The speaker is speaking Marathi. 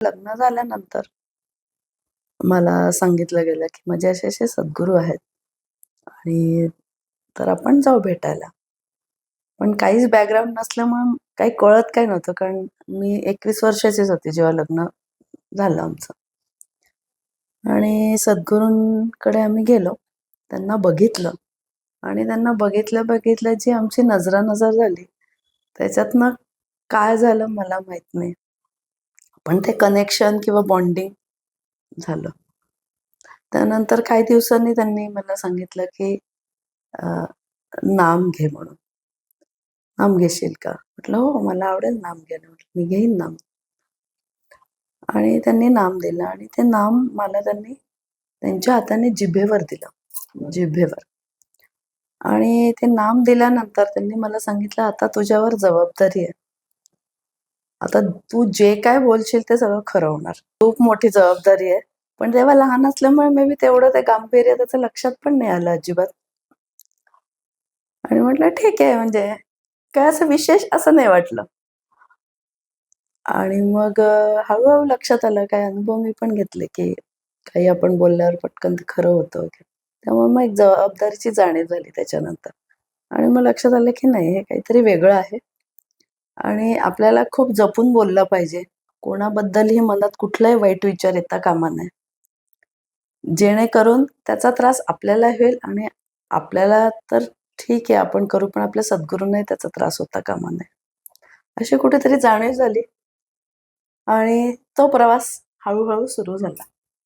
लग्न झाल्यानंतर मला सांगितलं गेलं, की माझे असे-असे सद्गुरू आहेत आणि तर आपण जाऊ भेटायला. पण काहीच बॅकग्राऊंड नसल्यामुळे काही कळत काही नव्हतं. कारण मी 21 वर्षाचीच होते जेव्हा लग्न झालं आमचं. आणि सद्गुरूंकडे आम्ही गेलो. त्यांना बघितलं आणि त्यांना बघितल्या-बघितल्या जी आमची नजरानजर झाली, त्याच्यातनं काय झालं मला माहीत नाही. पण ते कनेक्शन किंवा बॉन्डिंग झालं. त्यानंतर काही दिवसांनी त्यांनी मला सांगितलं, की अ, नाम घे म्हणून. नाम घेशील का? म्हटलं, "हो, मला आवडेल नाम घ्यायला." म्हटलं, "मी घेईन नाम." आणि त्यांनी नाम दिलं आणि ते नाम मला त्यांनी त्यांच्या हाताने जिभेवर दिलं, जिभेवर. आणि ते नाम दिल्यानंतर त्यांनी मला सांगितलं, "आता तुझ्यावर जबाबदारी आहे. आता तू जे काय बोलशील ते सगळं खरं होणार. खूप मोठी जबाबदारी आहे." पण तेव्हा लहान असल्यामुळे मे बी तेवढं ते गांभीर्य त्याचं लक्षात पण नाही आलं अजिबात. आणि म्हटलं ठीक आहे म्हणजे काय असं विशेष असं नाही वाटलं. आणि मग हळू लक्षात आलं काही अनुभव मी पण घेतले, की काही आपण बोलल्यावर पटकन ते खरं होतं वगैरे. त्यामुळे मग एक जबाबदारीची जाणीव झाली त्याच्यानंतर. आणि मग लक्षात आलं, की नाही हे काहीतरी वेगळं आहे आणि आपल्याला खूप जपून बोललं पाहिजे. कोणाबद्दलही मनात कुठलाही वाईट विचार येता कामा नये. जेणेकरून त्याचा त्रास आपल्याला होईल आणि आपल्याला तर ठीक आहे आपण करू, पण आपल्या सद्गुरूंनाही त्याचा त्रास होता कामा नये. अशी कुठेतरी जाणीव झाली आणि तो प्रवास हळू सुरू झाला.